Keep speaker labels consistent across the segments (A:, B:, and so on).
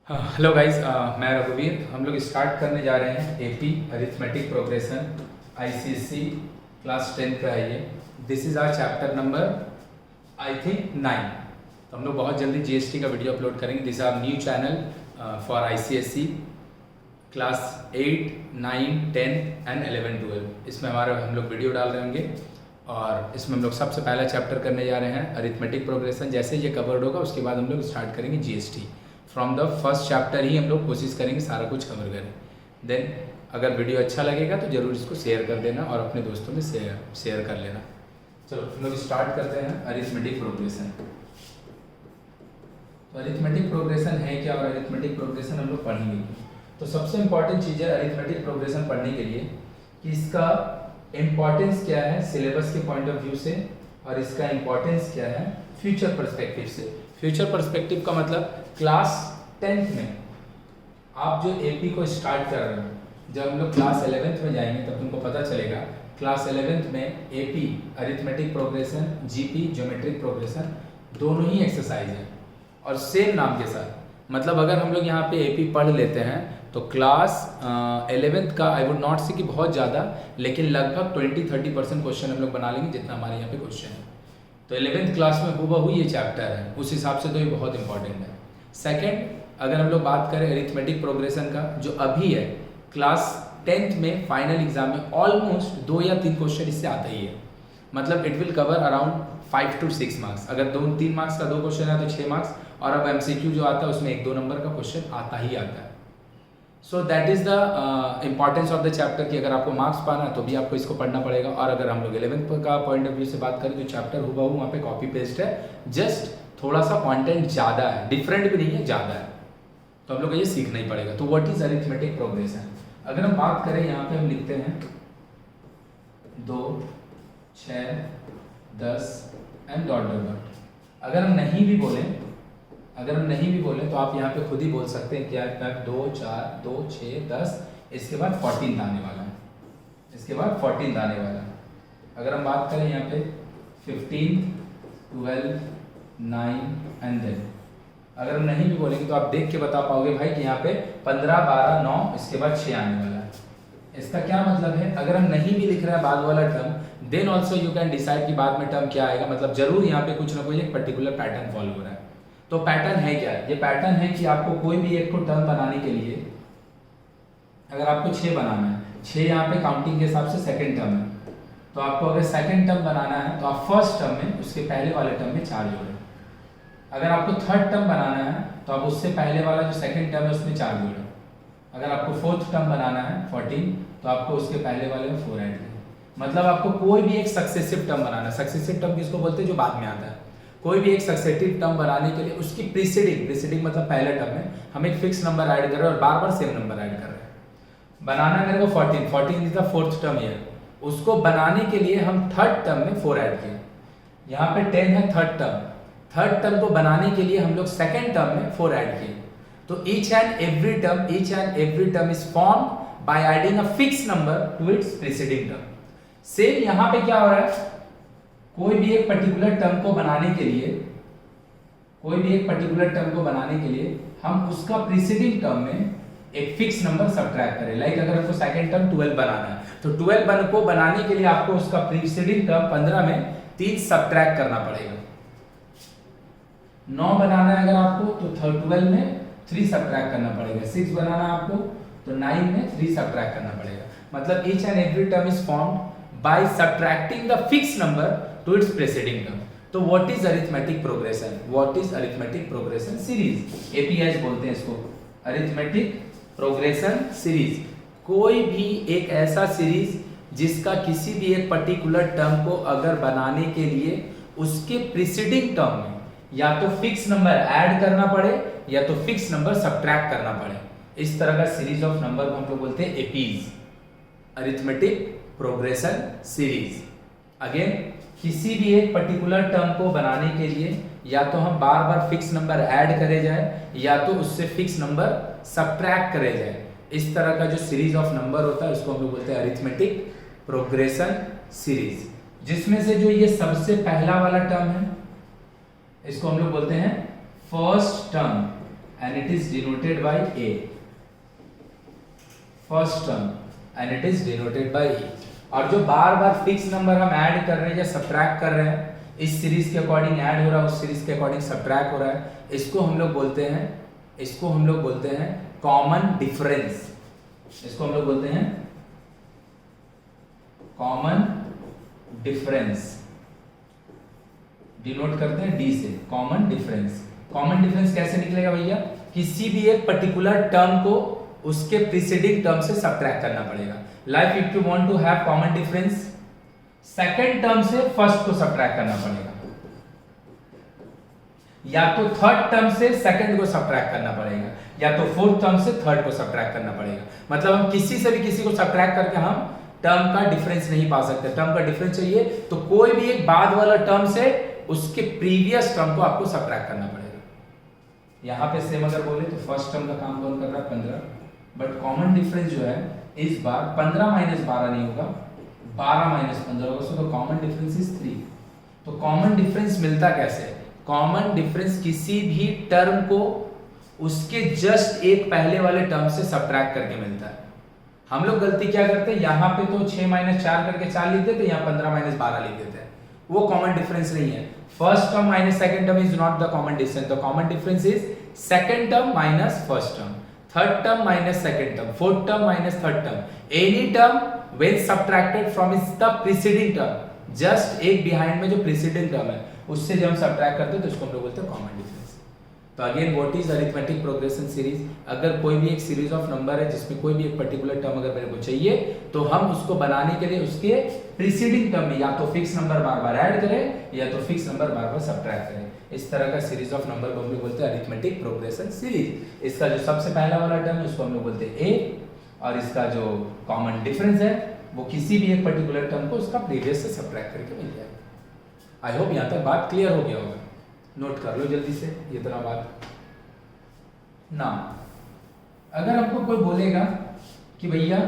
A: Hello guys, मैं रघुवीर। हम लोग स्टार्ट करने जा रहे हैं AP arithmetic progression ICSC class 10 का है ये। This is our chapter number I think 9। तो हम लोग बहुत जल्दी जीएसटी का वीडियो अपलोड करेंगे। This are new channel for ICSC class 8, 9, 10 and 11, 12। इसमें हम लोग वीडियो डाल रहे होंगे और इसमें हम लोग सबसे पहला चैप्टर करने जा रहे हैं अरिथमेटिक प्रोग्रेशन। जैसे ये कवर्ड होगा उसके बाद हम लोग स्टार्ट करेंगे GST. From the first chapter ही हम लोग कोशिश करेंगे सारा कुछ कवर करें। देन अगर वीडियो अच्छा लगेगा तो ज़रूर इसको शेयर कर देना और अपने दोस्तों में शेयर कर लेना। चलो हम लोग स्टार्ट करते हैं अरिथमेटिक प्रोग्रेशन। तो अरिथमेटिक प्रोग्रेशन है क्या और अरिथमेटिक प्रोग्रेशन हम लोग पढ़ेंगे। तो सबसे इम्पॉर्टेंट चीज़ है अरिथमेटिक प्रोग्रेशन पढ़ने के लिए कि इसका इम्पॉर्टेंस क्या है सिलेबस के पॉइंट ऑफ व्यू से और इसका इम्पॉर्टेंस क्या है फ्यूचर पर्सपेक्टिव से। फ्यूचर पर्सपेक्टिव का मतलब क्लास 10th में आप जो एपी को स्टार्ट कर रहे हो, जब हम लोग क्लास 11th में जाएंगे तब तुमको पता चलेगा क्लास 11th में AP arithmetic progression, GP geometric progression दोनों ही एक्सरसाइज है और सेम नाम के साथ। मतलब अगर हम लोग यहाँ पे एपी पढ़ लेते हैं तो क्लास 11th का आई वुड नॉट से कि बहुत ज़्यादा, लेकिन लगभग 20-30% क्वेश्चन हम लोग बना लेंगे जितना हमारे यहाँ पे क्वेश्चन है। तो 11th क्लास में हूबहू ये चैप्टर है, उस हिसाब से तो ये बहुत इंपॉर्टेंट है। सेकंड, अगर हम लोग बात करें अरिथमेटिक प्रोग्रेशन का जो अभी है क्लास 10th में फाइनल एग्जाम में ऑलमोस्ट 2 या 3 क्वेश्चन इससे आता ही है। मतलब it will cover around 5 to 6 marks. अगर 2-3 मार्क्स का 2 क्वेश्चन है तो 6 मार्क्स, और अब एमसीक्यू जो आता है उसमें 1-2 नंबर का क्वेश्चन आता ही आता है। So that is the importance of the chapter कि अगर आपको मार्क्स पाना है तो भी आपको इसको पढ़ना पड़ेगा। और अगर हम लोग 11th का पॉइंट ऑफ व्यू से बात करें तो चैप्टर हूबहू वहाँ पे कॉपी पेस्ट है, जस्ट थोड़ा सा कंटेंट ज़्यादा है, डिफरेंट भी नहीं है, ज़्यादा है। तो हम लोग को ये सीखना ही पड़ेगा। तो व्हाट इज अरिथमेटिक प्रोग्रेशन। अगर हम बात करें यहाँ पे हम लिखते हैं 2, 6, 10 एंड डॉट डॉट डॉट। अगर हम नहीं भी बोलें तो आप यहाँ पे खुद ही बोल सकते हैं क्या 2, 4, 2, 6, 10, इसके बाद 14 आने वाला है, इसके बाद 14 आने वाला है। अगर हम बात करें यहाँ पे 15, 12, 9 एंड देन अगर हम नहीं भी बोलेंगे तो आप देख के बता पाओगे भाई कि यहाँ पे 15, 12, 9 इसके बाद 6 आने वाला है। इसका क्या मतलब है, अगर हम नहीं भी लिख रहे हैं बाद वाला term then also you can decide कि बाद में टर्म क्या आएगा। मतलब जरूर यहाँ पे कुछ ना कुछ एक पर्टिकुलर पैटर्न फॉलो हो रहा है। तो पैटर्न है क्या, ये पैटर्न है कि आपको कोई भी एक को टर्म बनाने के लिए अगर आपको 6 बनाना है, 6 यहाँ पे काउंटिंग के हिसाब से सेकेंड टर्म है, तो आपको अगर सेकेंड टर्म बनाना है तो आप फर्स्ट टर्म में उसके पहले वाले टर्म में 4 जोड़ें। अगर आपको थर्ड टर्म बनाना है तो आप उससे पहले वाला जो सेकंड टर्म है उसमें 4 जोड़ें। अगर आपको फोर्थ टर्म बनाना है 14 तो आपको उसके पहले वाले में 4 ऐड करें। मतलब आपको कोई भी एक सक्सेसिव टर्म बनाना है। सक्सेसिव टर्म किसको बोलते हैं, जो बाद में आता है। कोई भी एक सक्सेसिव टर्म बनाने के लिए उसकी प्रीसीडिंग मतलब पहले टर्म में हम एक फिक्स नंबर ऐड कर रहे हैं और बार बार सेम नंबर ऐड कर रहे हैं। बनाना है मेरे को 14 is the fourth term year, उसको बनाने के लिए हम थर्ड टर्म में 4 ऐड किए। यहाँ पे 10 है थर्ड टर्म को बनाने के लिए हम लोग सेकेंड टर्म में 4 ऐड किए। तो each and every term is form by adding a fix number to its preceding term. Same यहाँ पे क्या हो रहा है, कोई भी एक पर्टिकुलर टर्म को बनाने के लिए हम उसका प्रीसीडिंग टर्म में एक फिक्स नंबर सब्ट्रैक्ट करें। लाइक अगर हमको सेकेंड टर्म 12 बनाना है तो 12 को बनाने के लिए आपको उसका प्रीसीडिंग टर्म 15 में 3 सब्ट्रैक्ट करना पड़ेगा। 9 बनाना है अगर आपको तो 12 में 3 सब्ट्रैक्ट करना पड़ेगा। 6 बनाना है आपको तो 9 में 3 सब्ट्रैक्ट करना पड़ेगा। मतलब each and every term is formed by subtracting the fix number to its preceding term. तो what is arithmetic progression, what is arithmetic progression series, APs बोलते हैं इसको, अरिथमेटिक प्रोग्रेशन सीरीज। कोई भी एक ऐसा सीरीज जिसका किसी भी एक पर्टिकुलर टर्म को अगर बनाने के लिए उसके प्रीसीडिंग टर्म में या तो फिक्स नंबर ऐड करना पड़े या तो फिक्स नंबर सब्ट्रैक्ट करना पड़े, इस तरह का सीरीज ऑफ नंबर को हम लोग बोलते हैं APs, arithmetic progression series. Again किसी भी एक पर्टिकुलर टर्म को बनाने के लिए या तो हम बार बार फिक्स नंबर ऐड करे जाए या तो उससे फिक्स नंबर सब्ट्रैक्ट करे जाए। इस तरह का जो सीरीज ऑफ नंबर होता है उसको हम लोग बोलते हैं अरिथमेटिक प्रोग्रेशन सीरीज। जिसमें से जो ये सबसे पहला वाला टर्म है इसको हम लोग बोलते हैं first term and it is denoted by a, first term and it is denoted by A. और जो बार बार फिक्स नंबर हम ऐड कर रहे हैं या सब्ट्रैक्ट कर रहे हैं, इस सीरीज के अकॉर्डिंग ऐड हो रहा है, उस सीरीज के अकॉर्डिंग सब्ट्रैक्ट हो रहा है, इसको हम लोग बोलते हैं कॉमन डिफरेंस। इसको हम लोग बोलते हैं कॉमन डिफरेंस, डिनोट करते हैं डी से, कॉमन डिफरेंस। कॉमन डिफरेंस कैसे निकलेगा भैया? किसी भी एक पर्टिकुलर टर्म को उसके प्रीसीडिंग टर्म से सब्ट्रैक्ट करना पड़ेगा। Like if you want to have common difference, second term से फर्स्ट को सब्ट्रैक्ट करना पड़ेगा, या तो थर्ड टर्म से सेकंड को सब्ट्रैक्ट करना पड़ेगा, या तो फोर्थ टर्म से थर्ड को सब्ट्रैक्ट करना पड़ेगा। मतलब हम किसी से भी किसी को सब्ट्रैक्ट करके हम टर्म का डिफरेंस नहीं पा सकते। टर्म का डिफरेंस चाहिए तो कोई भी एक बाद वाला टर्म से उसके प्रीवियस टर्म को आपको सब्ट्रैक्ट करना पड़ेगा। यहां पे सेम अगर बोले तो फर्स्ट टर्म का काम कौन कर रहा है? 15, बट कॉमन डिफरेंस जो है इस बार 15 माइनस 12 नहीं होगा, 12 माइनस 15 होगा, so the common difference is 3। तो कॉमन डिफरेंस मिलता कैसे? कॉमन डिफरेंस किसी भी टर्म को उसके जस्ट एक पहले वाले टर्म से सब्ट्रैक्ट करके मिलता है। हम लोग गलती क्या करते हैं, यहाँ पे तो 6 माइनस 4 करके 4 लिख देते, यहाँ 15 माइनस 12 लिख देते हैं, वो कॉमन डिफरेंस नहीं है। First term minus second term is not the common difference, the common difference is second term minus first term, third term minus second term, fourth term minus third term, any term when subtracted from the preceding term, just एक behind में जो preceding term है उससे जब हम subtract करते हैं तो उसको हम लोग बोलते हैं कॉमन डिफरेंस। तो again what is arithmetic progression series? अगर कोई भी एक सीरीज ऑफ नंबर है जिसमें कोई भी एक पर्टिकुलर टर्म अगर मेरे को चाहिए तो हम उसको बनाने के लिए उसके प्रीसीडिंग टर्म में या तो फिक्स नंबर बार बार ऐड करें या तो फिक्स नंबर बार बार सब्ट्रैक्ट करें। इस तरह का सीरीज ऑफ नंबर को हम लोग बोलते हैं अरिथमेटिक प्रोग्रेशन सीरीज। इसका जो सबसे पहला वाला टर्म है उसको हम लोग बोलते हैं ए, और इसका जो कॉमन डिफरेंस है वो किसी भी एक पर्टिकुलर टर्म को उसका प्रीवियस से सब्ट्रैक्ट करके मिल जाएगा। आई होप यहाँ तक बात क्लियर हो गया होगा। नोट कर लो जल्दी से ये तरह बात ना। अगर हमको कोई बोलेगा कि भैया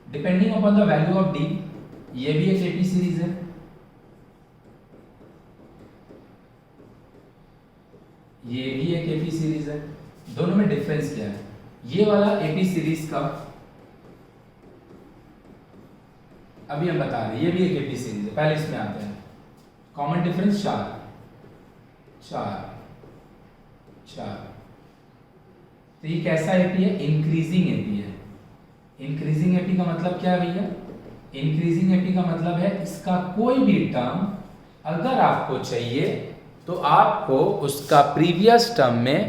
A: depending upon the value of D, ये भी एक एपी सीरीज है, ये भी एक एपी सीरीज है, दोनों में डिफरेंस क्या है? ये वाला एपी सीरीज का अभी हम बता रहे हैं, ये भी एक एपी सीरीज है। पहले इसमें आते हैं, कॉमन डिफरेंस 4 4 4। तो ये कैसा एपी है? इंक्रीजिंग एपी है। इंक्रीजिंग एपी का मतलब क्या है भैया? इंक्रीजिंग एपी का मतलब है इसका कोई भी टर्म अगर आपको चाहिए तो आपको उसका प्रीवियस टर्म में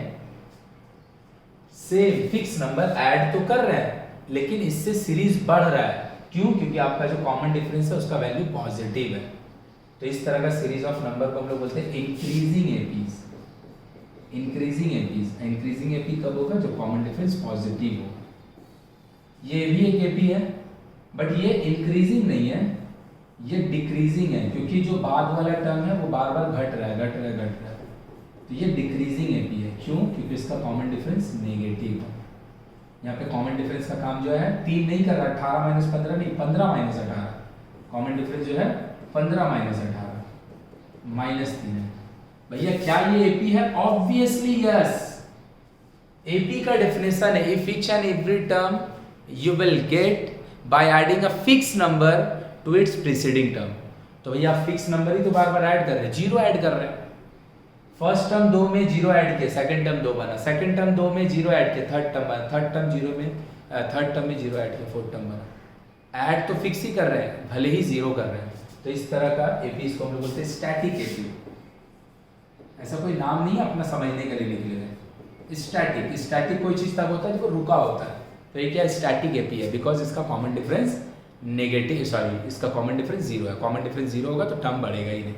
A: सेम फिक्स नंबर ऐड तो कर रहे हैं लेकिन इससे सीरीज बढ़ रहा है। क्यों? क्योंकि आपका जो कॉमन डिफरेंस है उसका वैल्यू पॉजिटिव है। तो इस तरह का सीरीज ऑफ नंबर को हम लोग बोलते हैं increasing APs. Increasing APs, increasing AP कब होगा? जब कॉमन डिफरेंस पॉजिटिव हो। ये भी एक एपी है बट ये इंक्रीजिंग नहीं है, ये डिक्रीजिंग है, क्योंकि जो बाद वाला टर्म है वो बार बार घट रहा है। तो ये डिक्रीजिंग एपी है। क्यों? क्योंकि इसका कॉमन डिफरेंस नेगेटिव है। यहाँ पे कॉमन डिफरेंस का काम जो है 3 नहीं कर रहा, 18 माइनस 15 नहीं, 15 माइनस 18। कॉमन डिफरेंस जो है 15 माइनस 18 माइनस 3 है। भैया क्या ये एपी है? Obviously yes. एपी का डेफिनेशन है if each and every term you will get by adding a fix number to its preceding term. तो भैया फिक्स नंबर ही तो बार बार ऐड कर रहे हैं, 0 ऐड कर रहे हैं। फर्स्ट टर्म 2 में 0 ऐड किया, सेकंड टर्म 2 बना, सेकंड टर्म 2 में 0 ऐड किया, थर्ड टर्म बना, थर्ड टर्म 0 में थर्ड टर्म में 0 ऐड किया, फोर्थ टर्म बना। ऐड तो फिक्स ही कर रहे हैं भले ही 0 कर रहे हैं। तो इस तरह का एपी इसको हम लोग बोलते हैं स्टैटिक एपी। ऐसा कोई नाम नहीं है, अपना समझने के लिए लिख ले रहे हैं। स्टैटिक, स्टैटिक कोई चीज तब होता है जो रुका होता है। तो ये क्या स्टैटिक एपी है? बिकॉज इसका कॉमन डिफरेंस नेगेटिव, सॉरी इसका कॉमन डिफरेंस 0 है। कॉमन डिफरेंस 0 होगा तो टर्म बढ़ेगा ही नहीं।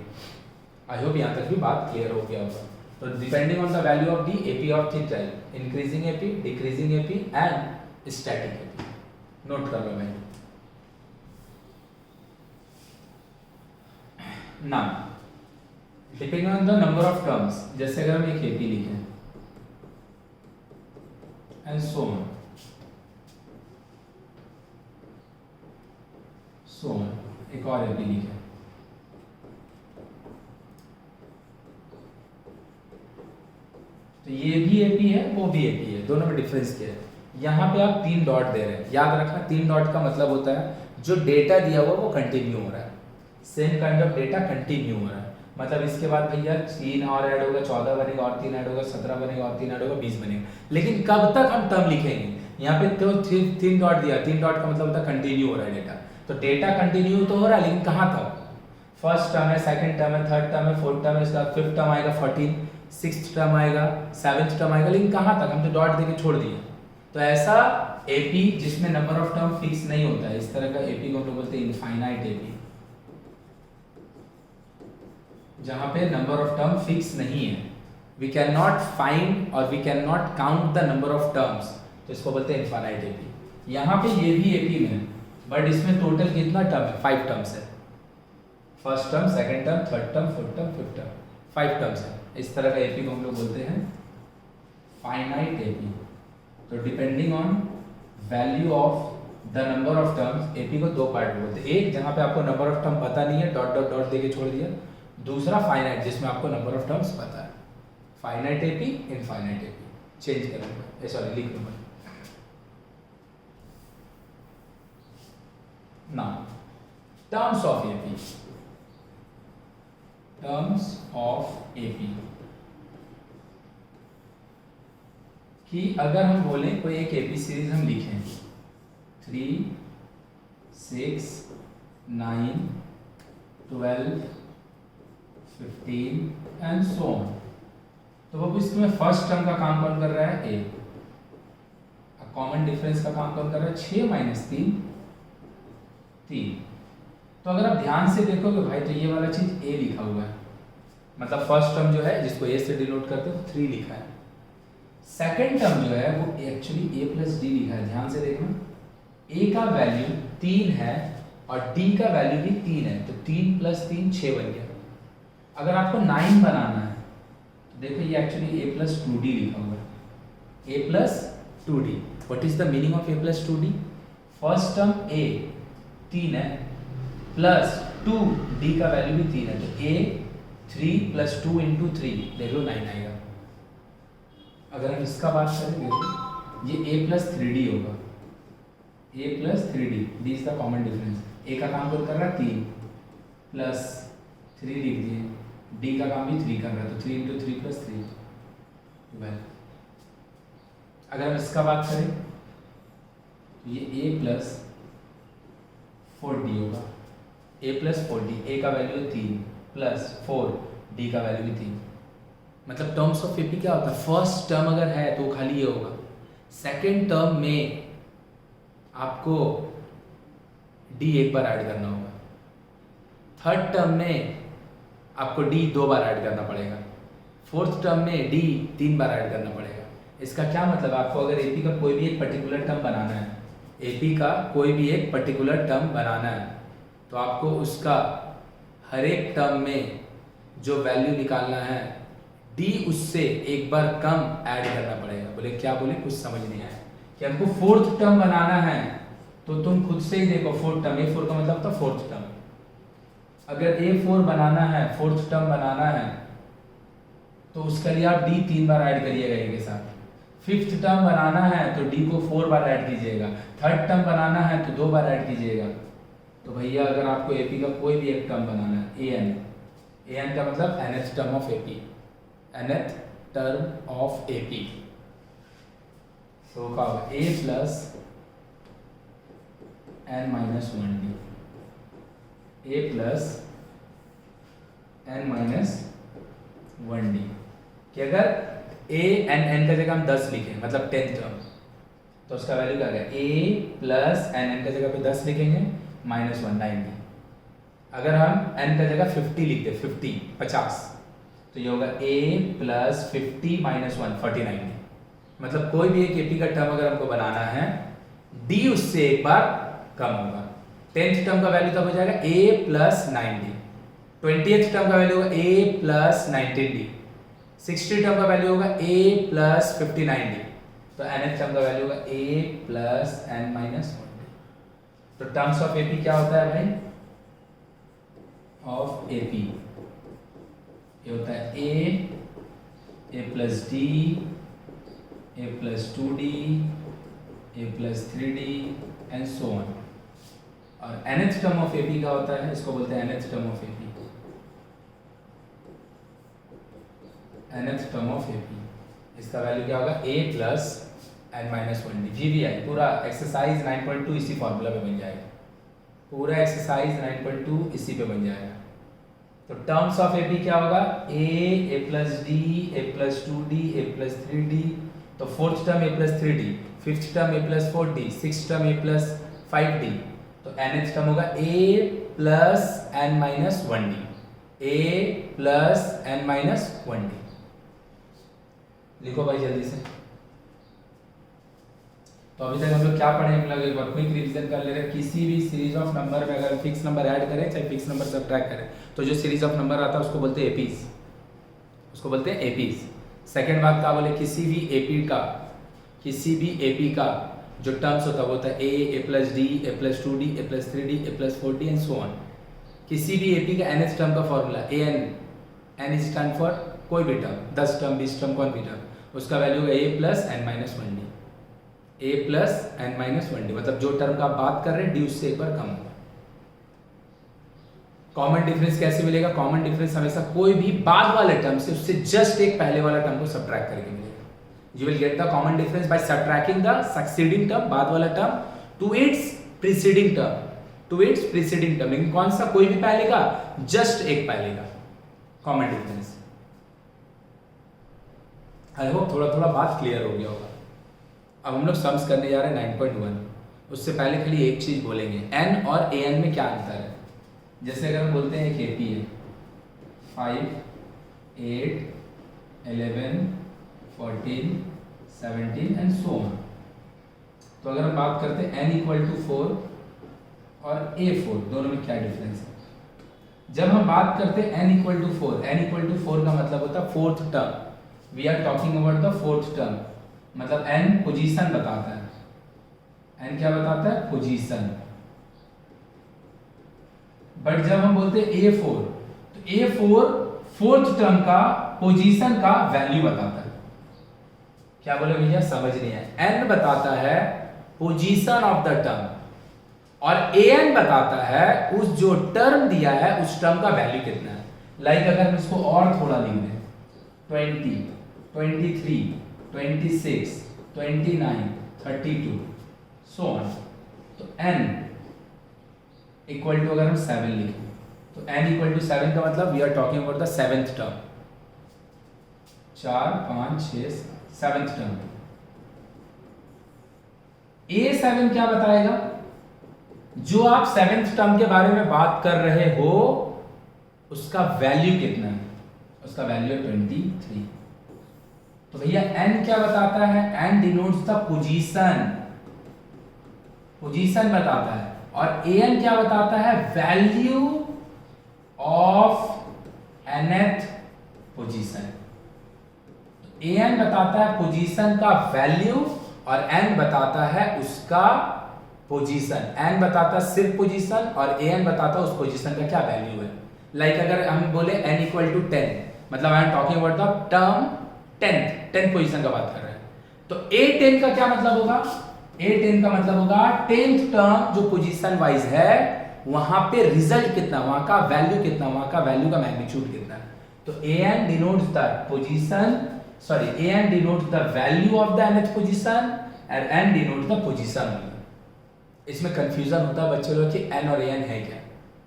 A: आई होप यहाँ तक भी बात क्लियर हो गया होगा। तो depending on the value of D, AP of three type, increasing AP, decreasing AP and static AP. Note कर लो भाई। Now depending on the number of terms, जैसे अगर हम एक एपी लिखें एंड सो ऑन एक और एपी लिखें, तो ये भी एपी है, वो भी एपी है, दोनों में डिफरेंस क्या है? यहाँ पे आप 3 डॉट दे रहे हैं, याद रखना 3 डॉट का मतलब होता है जो डेटा दिया हुआ वो कंटिन्यू हो रहा है, same kind of data continue हो रहा है। मतलब इसके बाद भैया 3 और ऐड होगा, 14 बनेगा, और 3 ऐड होगा, 17 बनेगा, और 3 ऐड होगा, 20 बनेगा। लेकिन कब तक हम टर्म लिखेंगे? यहाँ पे तो 3 डॉट दिया, 3 डॉट का मतलब होता है कंटिन्यू हो रहा है डेटा। तो डेटा कंटिन्यू तो हो रहा है, लेकिन कहाँ तक? फर्स्ट टर्म है, सेकंड टर्म है, थर्ड टर्म है, फोर्थ टर्म है, इसके बाद फिफ्थ टर्म आएगा 14, सिक्स्थ टर्म आएगा, सेवेंथ टर्म आएगा, लेकिन कहाँ तक? हम तो डॉट देके छोड़ दिए। तो ऐसा एपी जिसमें नंबर ऑफ टर्म फिक्स नहीं होता है, इस तरह का एपी को हम लोग बोलते हैं इनफाइनाइट एपी, जहां पे नंबर ऑफ टर्म फिक्स नहीं है। वी कैन नॉट फाइंड और we can not count the number of terms, तो इसको बोलते हैं इनफाइनाइट एपी। यहाँ पे ये भी एपी में है, बट इसमें टोटल कितना टर्म है? 5 टर्म्स है। First term, second term, third term, fourth term, fifth term, 5 terms है। इस तरह का एपी को हम लोग बोलते हैं फाइनाइट एपी। तो depending on value of the number of terms, AP को 2 पार्ट में बोलते हैं। एक जहाँ पे आपको नंबर ऑफ टर्म पता नहीं है, डॉट डॉट डॉट देके छोड़ दिया। दूसरा फाइनाइट, जिसमें आपको नंबर ऑफ टर्म्स पता है। Finite AP, infinite AP. Change करूंगा, सॉरी लिख दूंगा। Now terms of AP, terms of AP कि अगर हम बोलें कोई एक एपी सीरीज हम लिखें 3, 6, 9, 12, 15 एंड सो ऑन, तो वो इसमें फर्स्ट टर्म का काम कौन कर रहा है? ए। कॉमन डिफरेंस का काम कौन कर रहा है? 6 - 3, 3। तो अगर आप ध्यान से देखोगे भाई, तो ये वाला चीज ए लिखा हुआ है, मतलब फर्स्ट टर्म जो है जिसको ए से डिनोट करते हैं 3 लिखा है। सेकंड टर्म जो है वो एक्चुअली a + d लिखा है। ध्यान से देखना, a का वैल्यू 3 है और d का वैल्यू भी 3 है, तो 3 + 3 6 बन गया। अगर आपको 9 बनाना है तो देखो ये एक्चुअली a + 2d लिखा हुआ है, a + 2d। What is the meaning of a + 2d? First term a 3 है प्लस 2d का वैल्यू भी 3 है, तो a 3 + 2 × 3 देख लो 9 आएगा। अगर हम इसका बात करें देखो, ये a + 3d होगा, a + 3d, d is the common difference. a का काम कौन कर रहा है? 3 प्लस 3 लिख दिए, d का काम भी 3 कर रहा है, तो 3 × 3 + 3 12। अगर हम इसका बात करें तो ये a + 4d होगा, a + 4d, a का वैल्यू 3 प्लस 4, d का वैल्यू भी 3। मतलब टर्म्स ऑफ एपी क्या होता है? फर्स्ट टर्म अगर है तो खाली ये होगा, सेकेंड टर्म में आपको d एक बार ऐड करना होगा, थर्ड टर्म में आपको d 2 बार ऐड करना पड़ेगा, फोर्थ टर्म में d 3 बार ऐड करना पड़ेगा। इसका क्या मतलब? आपको अगर एपी का कोई भी एक पर्टिकुलर टर्म बनाना है, एपी का कोई भी एक पर्टिकुलर टर्म बनाना है, तो आपको उसका हर एक टर्म में जो वैल्यू निकालना है d उससे एक बार कम ऐड करना पड़ेगा। बोले क्या? बोले कुछ समझ नहीं आया कि हमको फोर्थ टर्म बनाना है, तो तुम खुद से ही देखो, फोर्थ टर्म, A4 का मतलब था फोर्थ टर्म। अगर A4 बनाना है, फोर्थ टर्म बनाना है, तो उसके लिए आप d 3 बार ऐड करिएगा a के साथ। फिफ्थ टर्म बनाना है तो d को 4 बार ऐड कीजिएगा, थर्ड टर्म बनाना है तो 2 बार ऐड कीजिएगा। तो भैया अगर आपको एपी का कोई भी एक टर्म बनाना है, an का मतलब nth term of AP, nth term of AP, तो क्या होगा? a + n - 1d, a + n - 1d। कि अगर a n का जगह हम 10 लिखें, मतलब 10th टर्म, तो उसका वैल्यू क्या है? a + n का जगह पे 10 लिखेंगे -1 90। अगर हम n का जगह 50 लिख दे, 50, तो ये होगा a + 50 - 1 49। मतलब कोई भी एक एपी का टर्म अगर हमको बनाना है, d उससे एक बार कम होगा। 10th टर्म का वैल्यू तब हो जाएगा a + 9d, 20th टर्म का वैल्यू होगा a + 19d, 60th टर्म का वैल्यू होगा a + 59d, तो nth टर्म का वैल्यू होगा a + n - 1d। तो टर्म्स ऑफ एपी क्या होता है भाई? ऑफ एपी ये होता है a A plus D, A plus 2d, A plus 3d and so on. और nth टर्म ऑफ एपी का होता है, इसको बोलते हैं nth term of AP, nth term of AP. इसका वैल्यू क्या होगा, a plus n minus 1d। GVI पूरा एक्सरसाइज 9.2 इसी फॉर्मूला पे बन जाएगा, पूरा एक्सरसाइज 9.2 इसी पे बन जाएगा। तो टर्म्स ऑफ एपी क्या होगा, a plus D, A plus 2d, A plus 3d। तो fourth term a plus 3d, fifth term a plus 4d, six term a plus 5d। तो nth टर्म होगा a plus n minus 1d, a plus n minus 1d। लिखो भाई जल्दी से। तो अभी तक हम लोग क्या पढ़े, हम लोग एक बार क्विक रिवीजन कर ले रहे हैं। किसी भी सीरीज ऑफ नंबर में अगर फिक्स नंबर ऐड करें चाहे फिक्स नंबर सब्ट्रैक्ट करें, तो जो सीरीज ऑफ नंबर आता है उसको बोलते हैं एपीज, उसको बोलते हैं एपीज। सेकंड बात क्या बोले, किसी भी एपी का जो टर्म्स होता है वो होता है A plus D, A plus 2d, A plus 3d, A plus 4d and so on. किसी भी एपी का nth टर्म का formula n is stand for कोई भी टर्म, 10 टर्म 20 टर्म कोई भी टर्म, उसका वैल्यू होगा a plus n minus 1d, a plus n minus 1d। मतलब जो टर्म का आप बात कर रहे हैं डी उससे एक बार कम होगा। कॉमन डिफरेंस कैसे मिलेगा, कॉमन डिफरेंस हमेशा कोई भी बाद वाले टर्म से उससे जस्ट एक पहले वाला टर्म को सब्ट्रैक्ट करके मिलेगा। You will get the common difference by subtracting the succeeding term, बाद वाला term, to its preceding term, to its preceding term। लेकिन कौन सा, कोई भी पहले का, जस्ट एक पहले का कॉमन डिफरेंस। आई होप थोड़ा थोड़ा बात क्लियर हो गया होगा। अब हम लोग सम्स करने जा रहे हैं 9.1। उससे पहले खाली एक चीज बोलेंगे, n और an में क्या अंतर है। जैसे अगर हम बोलते हैं एक एपी है 5, 8, 11, 14, 17 एंड सो ऑन। तो अगर हम बात करते हैं n इक्वल टू 4 और a 4, दोनों में क्या डिफरेंस है। जब हम बात करते हैं n equal to 4, n equal to 4 का मतलब होता है fourth term. We are talking about the fourth term, मतलब n पोजीशन बताता है। n क्या बताता है, पोजीशन। बट जब हम बोलते हैं a4, तो a4 फोर्थ टर्म का पोजीशन का वैल्यू बताता है। क्या बोले भैया, समझ नहीं है। n बताता है पोजीशन ऑफ द टर्म और an बताता है उस जो टर्म दिया है उस टर्म का वैल्यू कितना है। लाइक अगर हम इसको और थोड़ा लिख दें 20, 23, 26, 29, 32 सो ऑन। तो n इक्वल टू अगर हम 7 लिखें तो n इक्वल टू 7 का मतलब we are talking about the seventh term. 4, 5, 6, seventh term. A7 क्या बताएगा, जो आप सेवेंथ टर्म के बारे में बात कर रहे हो उसका वैल्यू कितना है, उसका वैल्यू 23। तो भैया n क्या बताता है, n denotes the position, position बताता है। और an क्या बताता है, value of nth position. an बताता है पोजीशन का वैल्यू और n बताता है उसका पोजीशन। n बताता है सिर्फ पोजीशन और an बताता है उस पोजीशन का क्या वैल्यू है। लाइक अगर हम बोले n इक्वल टू 10, मतलब I am talking about the term 10th position का बात कर रहे हैं। तो a10 का क्या मतलब होगा, a10 का मतलब होगा 10th टर्म जो पोजीशन वाइज है वहां पे रिजल्ट कितना, वहां का वैल्यू कितना, वहां का वैल्यू का मैग्नीट्यूड कितना। तो an denotes the position, sorry an denotes the value of the nth position और n डिनोट्स द पोजीशन। इसमें कंफ्यूजन होता है बच्चे लोग कि n और an है क्या,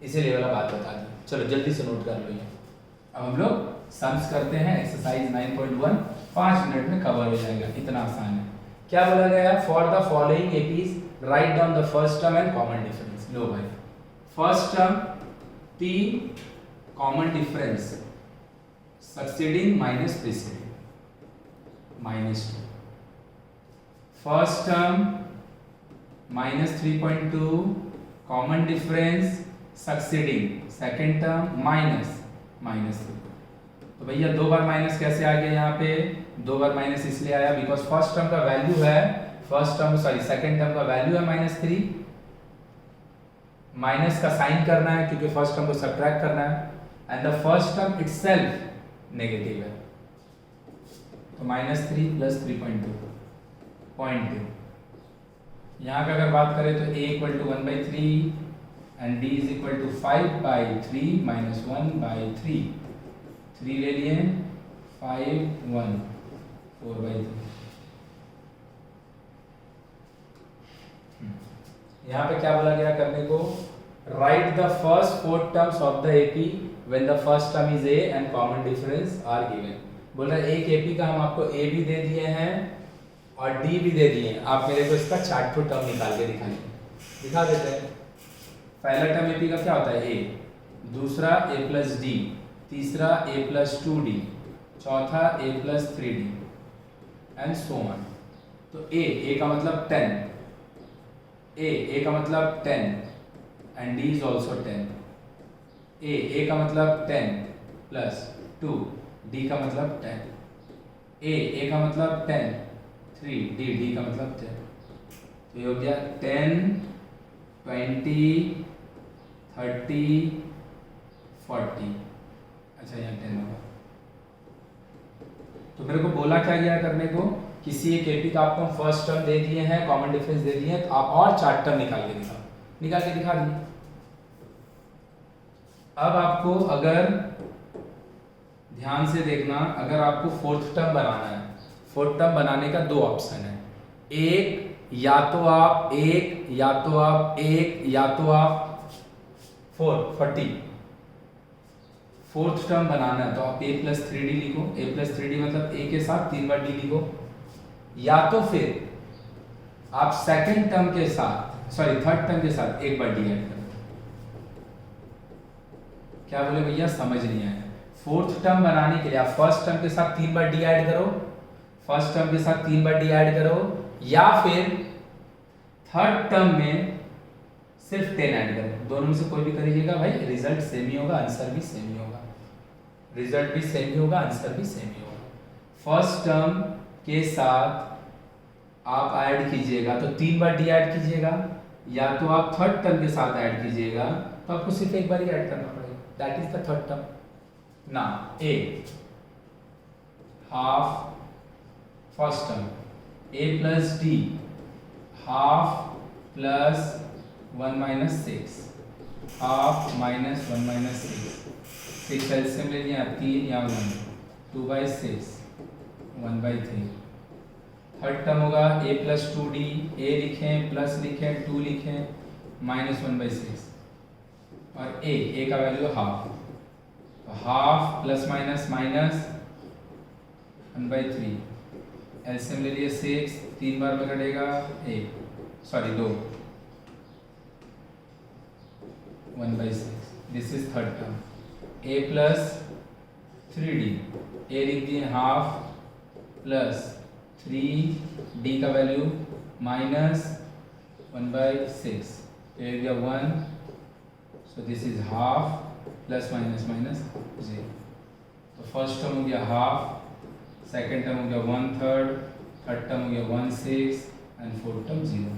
A: इसीलिए वाला बात बता दी। चलो जल्दी से नोट कर लो ये। अब हम लोग सम्स करते हैं एक्सरसाइज 9.1, 5 मिनट में कवर हो जाएगा, इतना आसान है। क्या बोला गया है, for the following APs write down the first term and common difference. लो भाई, first term 3, common difference succeeding minus preceding -2। First term -3.2, common difference succeeding, second term -3। तो भैया दो बार माइनस कैसे आ गया, यहाँ पे दो बार माइनस इसलिए आया बिकॉज फर्स्ट टर्म का वैल्यू है, सेकेंड टर्म का वैल्यू है -3। माइनस का साइन करना है क्योंकि फर्स्ट टर्म को सब्ट्रैक्ट करना है and the first term itself negative है। तो -3 + 3.2 0.2। यहाँ का अगर बात करें तो a = 1/3 एंड d = 5/3 - 1/3। 3 ले लिए 5 1 4/3। यहाँ पे क्या बोला गया करने को, write the first 4 terms of the AP when the first term is a and common difference are given. बोल रहा है एक एपी का हम आपको a भी दे दिए हैं और d भी दे दिए हैं, आप मेरे को इसका चार्ट टर्म निकाल के दिखा देते हैं। पहला टर्म एपी का क्या होता है a, दूसरा a + d, तीसरा a + 2d, चौथा a + 3d and so on. तो a का मतलब 10, a का मतलब 10 and d is also 10। a का मतलब 10 + 2, d का मतलब 10, a का मतलब 10 3, d का मतलब 10। तो ये हो गया 10 20 30 40। अच्छा यहाँ 10 होगा। तो मेरे को बोला क्या गया करने को, किसी एक एपी का आपको फर्स्ट टर्म दे दिए हैं, कॉमन डिफरेंस दे दिए हैं, तो आप और चार्ट टर्म निकाल के दिखा दिए। अब आपको अगर ध्यान से देखना, अगर आपको फोर्थ टर्म बनाना है, फोर्थ टर्म बनाने का 2 ऑप्शन है, एक या तो आप 40। फोर्थ टर्म बनाना है तो आप a + 3d लिखो, a + 3d मतलब a के साथ 3 बार d लिखो, या तो फिर आप थर्ड टर्म के साथ 1 बार d ऐड करो। क्या बोले भैया, समझ नहीं आया। फोर्थ टर्म बनाने के लिए आप फर्स्ट टर्म के साथ 3 बार d ऐड करो, या फिर थर्ड टर्म में सिर्फ 10 ऐड करो। दोनों में से कोई भी करिएगा भाई, रिजल्ट सेम ही होगा, आंसर भी सेम ही होगा। फर्स्ट टर्म के साथ आप ऐड कीजिएगा तो 3 बार d ऐड कीजिएगा, या तो आप थर्ड टर्म के साथ ऐड कीजिएगा तो आपको सिर्फ 1 बार ही ऐड करना पड़ेगा। That is the third term ना। a half first term, a + d half + 1 - 6, half - 1 - 6 LCM ले लिया 3 या 1, 2/6 1/3। थर्ड टर्म होगा a + 2d, a लिखें प्लस लिखें 2 लिखें -1/6, और a का वैल्यू हाफ, तो हाफ + -1/3 एलसीएम ले लिए 6, 3 बार में कटेगा 2 1/6। This is third term. a + 3d, a लिख दिए हाफ + 3d का वैल्यू -1/6, तो ये गया 1, सो दिस इज हाफ + -0। तो फर्स्ट टर्म हो गया हाफ, सेकेंड टर्म हो गया 1/3, थर्ड टर्म हो गया 1/6 and fourth term 0।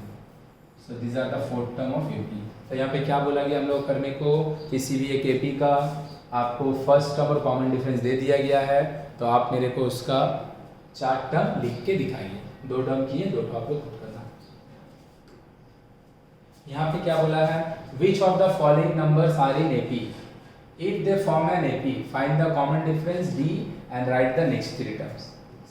A: So this are the fourth term of AP. तो यहाँ पे क्या बोला गया हम लोग करने को, किसी भी एक एपी का आपको फर्स्ट टर्म और कॉमन डिफरेंस दे दिया गया है, तो आप मेरे को उसका चार्ट टर्म लिख के दिखाइए। 2 टर्म किए, 2 टर्म आपको खुद करना। यहाँ पे क्या बोला है, which of the following numbers are in AP, if they form an AP find the common difference d and write the next 3 terms.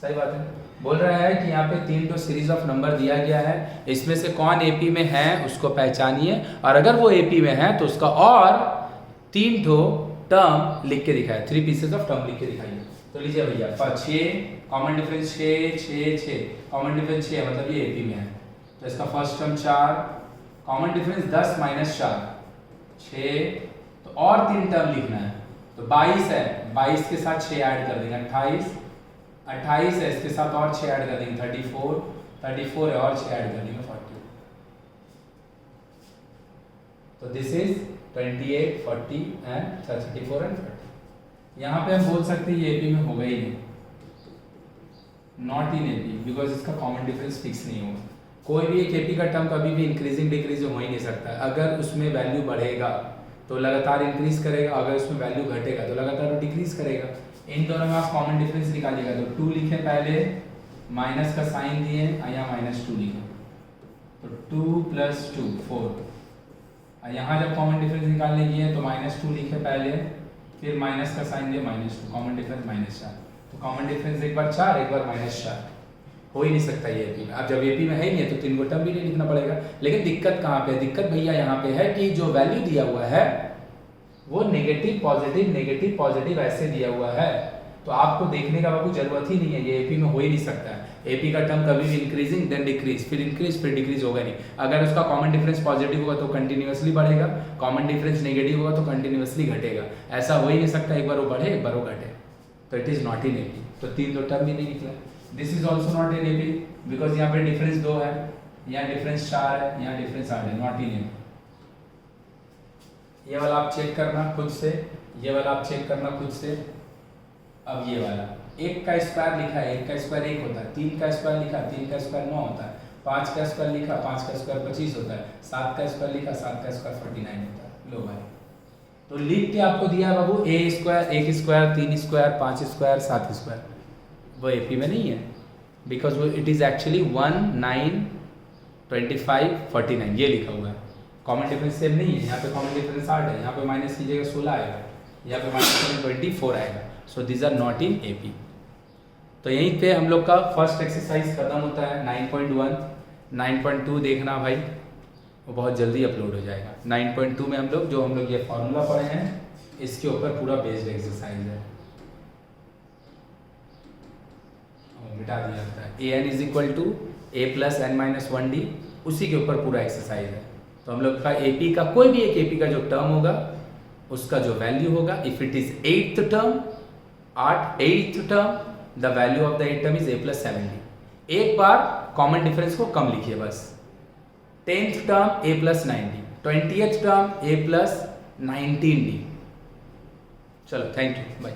A: सही बात है। बोल रहा है कि यहाँ पे 3 सीरीज ऑफ नंबर दिया गया है, इसमें से कौन एपी में है उसको पहचानिए, और अगर वो एपी में है तो उसका और 3 टर्म लिख के दिखाए, 3 पीसेस ऑफ टर्म लिख के दिखाइए। तो लीजिए भैया 6 कॉमन डिफरेंस 6 कॉमन डिफरेंस 6 मतलब ये एपी में है, तो इसका फर्स्ट टर्म 4, कॉमन डिफरेंस 10 - 4 6, तो और 3 टर्म लिखना है, तो 22 है, 22 के साथ 6 ऐड कर देंगे 28 है, इसके साथ और 6 ऐड कर देंगे 34 है, और 6 ऐड कर देंगे 40। तो दिस इज 28 40 एंड 34 एंड 40। यहाँ पे हम बोल सकते हैं ये एपी में होगा ही नहीं, नॉट इन एपी, बिकॉज इसका कॉमन डिफरेंस फिक्स नहीं होगा। कोई भी एक एपी का टर्म कभी भी इंक्रीजिंग डिक्रीजिंग हो ही नहीं सकता। अगर उसमें वैल्यू बढ़ेगा तो लगातार इंक्रीज करेगा, अगर उसमें वैल्यू घटेगा तो लगातार डिक्रीज करेगा। इन दोनों में आप कॉमन डिफरेंस निकालिएगा तो 2 लिखे पहले, माइनस का साइन दिए, यहाँ -2 लिखा, तो 2 + 2 4। यहाँ जब कॉमन डिफरेंस निकालने की है तो -2 लिखे पहले, फिर माइनस का साइन दिए, -2, कॉमन डिफरेंस -4। तो कॉमन डिफरेंस एक बार 4, एक बार -4, हो ही नहीं सकता ये एपी में। अब जब एपी में है ही नहीं तो 3 को टर्म भी नहीं लिखना पड़ेगा। लेकिन दिक्कत कहाँ पे है? दिक्कत भैया यहाँ पे है कि जो वैल्यू दिया हुआ है वो नेगेटिव पॉजिटिव ऐसे दिया हुआ है, तो आपको देखने का बाबू जरूरत ही नहीं है, ये एपी में हो ही नहीं सकता है। एपी का टर्म कभी भी इंक्रीजिंग देन डिक्रीज, फिर इंक्रीज फिर डिक्रीज होगा नहीं। अगर उसका कॉमन डिफरेंस पॉजिटिव होगा तो कंटिन्यूअसली बढ़ेगा, कॉमन डिफरेंस नेगेटिव होगा तो कंटिन्यूअसली घटेगा। ऐसा हो ही नहीं सकता, एक बार वो बढ़े एक बार वो घटे, तो it is not in AP. तो 3 तो टर्म भी नहीं निकला। This is also not in AP because यहाँ पे डिफरेंस 2 है, यहाँ डिफरेंस 4 है, यहाँ डिफरेंस 8 है, नॉट इन एपी। ये वाला आप चेक करना खुद से, ये वाला आप चेक करना खुद से। अब ये वाला 1 का स्क्वायर लिखा है, 1 का स्क्वायर 1 होता है, 3 का स्क्वायर लिखा, 3 का स्क्वायर 9 होता है, 5 का स्क्वायर लिखा, 5 का स्क्वायर 25 होता है, 7 का स्क्वायर लिखा, 7 का स्क्वायर 49 होता है। लो भाई, तो लिख के आपको दिया बाबू a square, 1 square, 3 square, 5 square, 7 square, वो एपी में नहीं है बिकॉज वो इट इज एक्चुअली 1, 9, 25, 49 ये लिखा हुआ है। कॉमन डिफरेंस सेम नहीं है, यहाँ पे कॉमन डिफरेंस 8 है, यहाँ पे माइनस कीजिएगा 16 आएगा, यहाँ पे -24 आएगा। So these are not in AP. तो यहीं पे हम लोग का फर्स्ट एक्सरसाइज खत्म होता है 9.1। 9.2 देखना भाई, वो बहुत जल्दी अपलोड हो जाएगा। 9.2 में हम लोग ये फॉर्मूला पढ़े हैं इसके ऊपर पूरा बेस्ड एक्सरसाइज है, मिटा दिया जाता है। an = a + n - 1d, उसी के ऊपर पूरा एक्सरसाइज है। तो हम लोग का एपी का कोई भी एक एपी का जो टर्म होगा उसका जो वैल्यू होगा, if it is 8th term, the value of the 8th term is a + 7d। एक बार कॉमन डिफरेंस को कम लिखिए बस। 10th term a + 9d, 20th term a + 19d। चलो, थैंक यू, बाय।